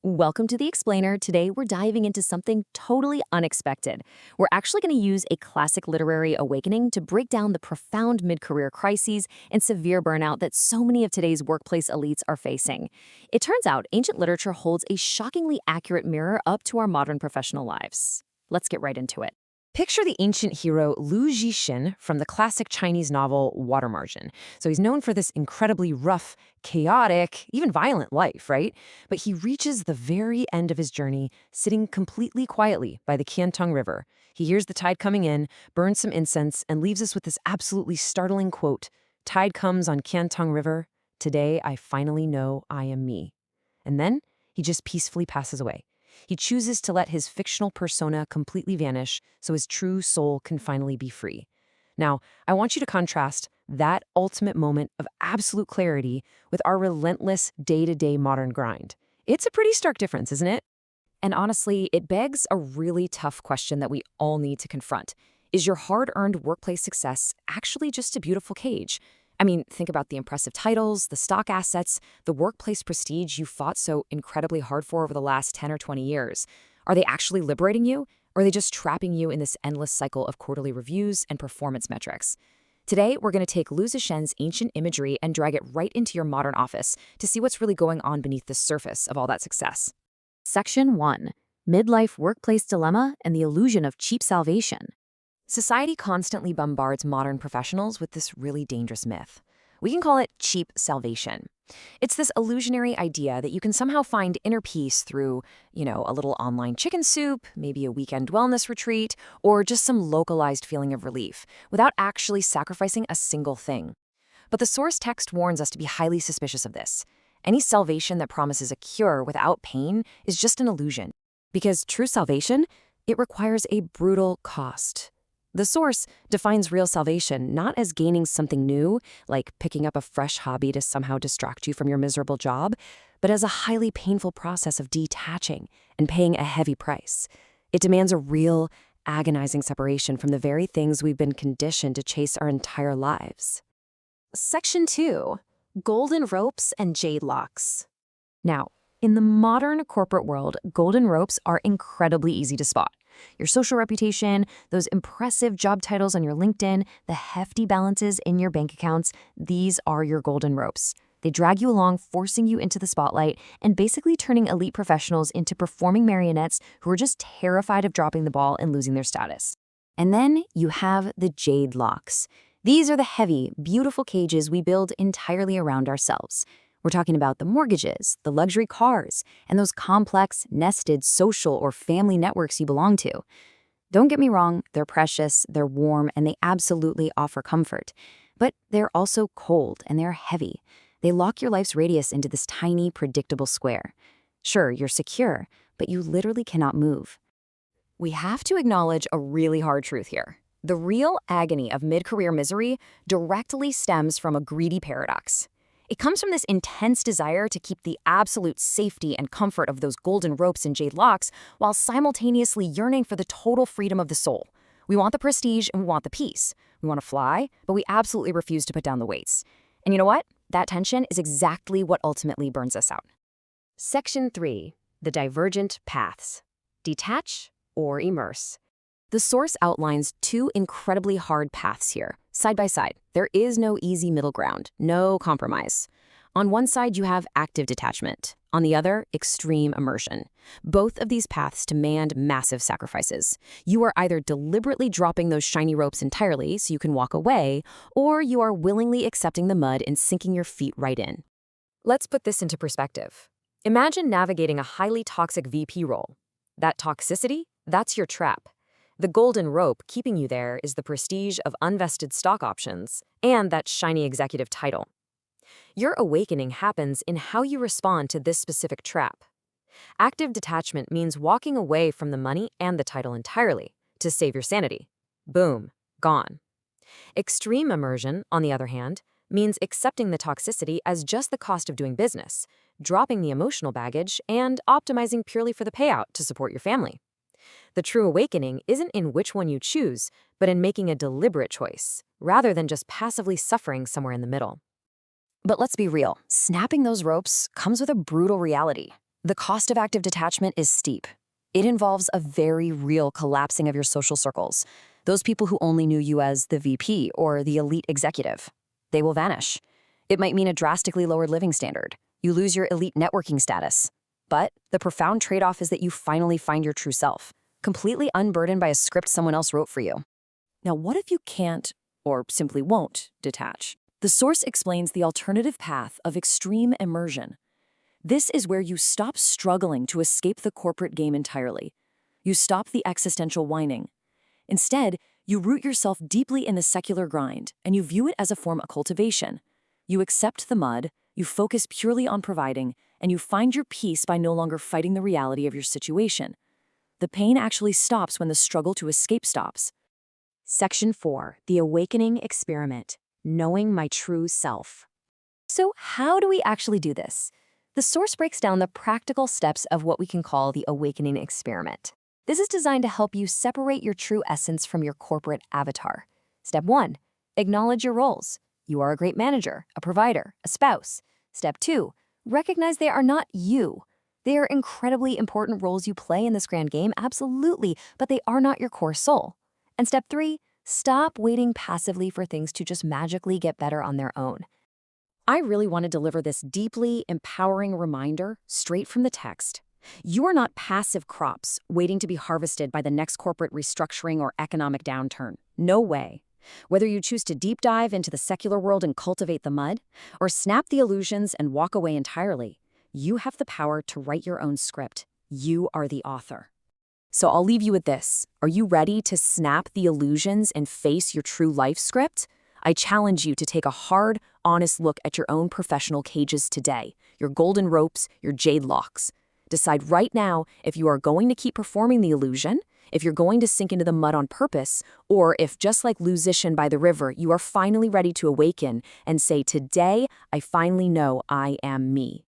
Welcome to The Explainer. Today, we're diving into something totally unexpected. We're actually going to use a classic literary awakening to break down the profound mid-career crises and severe burnout that so many of today's workplace elites are facing. It turns out ancient literature holds a shockingly accurate mirror up to our modern professional lives. Let's get right into it. Picture the ancient hero Lu Zixin from the classic Chinese novel Water Margin. So he's known for this incredibly rough, chaotic, even violent life, right? But he reaches the very end of his journey sitting completely quietly by the Qiantang River. He hears the tide coming in, burns some incense, and leaves us with this absolutely startling quote, "Tide comes on Qiantang River. Today I finally know I am me." And then he just peacefully passes away. He chooses to let his fictional persona completely vanish so his true soul can finally be free. Now, I want you to contrast that ultimate moment of absolute clarity with our relentless day-to-day modern grind. It's a pretty stark difference, isn't it? And honestly, it begs a really tough question that we all need to confront. Is your hard-earned workplace success actually just a beautiful cage? I mean, think about the impressive titles, the stock assets, the workplace prestige you fought so incredibly hard for over the last 10 or 20 years. Are they actually liberating you, or are they just trapping you in this endless cycle of quarterly reviews and performance metrics? Today, we're going to take Lu Zixin's ancient imagery and drag it right into your modern office to see what's really going on beneath the surface of all that success. Section 1. Midlife Workplace Dilemma and the Illusion of Cheap Salvation. Society constantly bombards modern professionals with this really dangerous myth. We can call it cheap salvation. It's this illusionary idea that you can somehow find inner peace through, a little online chicken soup, maybe a weekend wellness retreat, or just some localized feeling of relief, without actually sacrificing a single thing. But the source text warns us to be highly suspicious of this. Any salvation that promises a cure without pain is just an illusion. Because true salvation, it requires a brutal cost. The source defines real salvation not as gaining something new, like picking up a fresh hobby to somehow distract you from your miserable job, but as a highly painful process of detaching and paying a heavy price. It demands a real, agonizing separation from the very things we've been conditioned to chase our entire lives. Section 2. Golden Ropes and Jade Locks. Now, in the modern corporate world, golden ropes are incredibly easy to spot. Your social reputation, those impressive job titles on your LinkedIn, the hefty balances in your bank accounts, these are your golden ropes. They drag you along, forcing you into the spotlight and basically turning elite professionals into performing marionettes who are just terrified of dropping the ball and losing their status. And then you have the jade locks. These are the heavy, beautiful cages we build entirely around ourselves. We're talking about the mortgages, the luxury cars, and those complex, nested social or family networks you belong to. Don't get me wrong, they're precious, they're warm, and they absolutely offer comfort. But they're also cold and they're heavy. They lock your life's radius into this tiny, predictable square. Sure, you're secure, but you literally cannot move. We have to acknowledge a really hard truth here. The real agony of mid-career misery directly stems from a greedy paradox. It comes from this intense desire to keep the absolute safety and comfort of those golden ropes and jade locks while simultaneously yearning for the total freedom of the soul. We want the prestige and we want the peace. We want to fly, but we absolutely refuse to put down the weights. And you know what? That tension is exactly what ultimately burns us out. Section 3. The Divergent Paths. Detach or immerse. The source outlines two incredibly hard paths here, side by side. There is no easy middle ground, no compromise. On one side, you have active detachment. On the other, extreme immersion. Both of these paths demand massive sacrifices. You are either deliberately dropping those shiny ropes entirely so you can walk away, or you are willingly accepting the mud and sinking your feet right in. Let's put this into perspective. Imagine navigating a highly toxic VP role. That toxicity, that's your trap. The golden rope keeping you there is the prestige of unvested stock options and that shiny executive title. Your awakening happens in how you respond to this specific trap. Active detachment means walking away from the money and the title entirely to save your sanity. Boom, gone. Extreme immersion, on the other hand, means accepting the toxicity as just the cost of doing business, dropping the emotional baggage, and optimizing purely for the payout to support your family. The true awakening isn't in which one you choose, but in making a deliberate choice, rather than just passively suffering somewhere in the middle. But let's be real, snapping those ropes comes with a brutal reality. The cost of active detachment is steep. It involves a very real collapsing of your social circles. Those people who only knew you as the VP or the elite executive. They will vanish. It might mean a drastically lowered living standard. You lose your elite networking status. But the profound trade-off is that you finally find your true self, completely unburdened by a script someone else wrote for you. Now, what if you can't, or simply won't, detach? The source explains the alternative path of extreme immersion. This is where you stop struggling to escape the corporate game entirely. You stop the existential whining. Instead, you root yourself deeply in the secular grind, and you view it as a form of cultivation. You accept the mud, you focus purely on providing, and you find your peace by no longer fighting the reality of your situation. The pain actually stops when the struggle to escape stops. Section 4, The Awakening Experiment, Knowing My True Self. So how do we actually do this? The source breaks down the practical steps of what we can call the awakening experiment. This is designed to help you separate your true essence from your corporate avatar. Step 1, acknowledge your roles. You are a great manager, a provider, a spouse. Step 2, recognize they are not you. They are incredibly important roles you play in this grand game, absolutely, but they are not your core soul. And step 3, stop waiting passively for things to just magically get better on their own. I really want to deliver this deeply empowering reminder straight from the text. You are not passive crops waiting to be harvested by the next corporate restructuring or economic downturn. No way. Whether you choose to deep dive into the secular world and cultivate the mud, or snap the illusions and walk away entirely, you have the power to write your own script. You are the author. So I'll leave you with this. Are you ready to snap the illusions and face your true life script? I challenge you to take a hard, honest look at your own professional cages today, your golden ropes, your jade locks. Decide right now if you are going to keep performing the illusion, if you're going to sink into the mud on purpose, or if, just like Lusitian by the river, you are finally ready to awaken and say, today, I finally know I am me.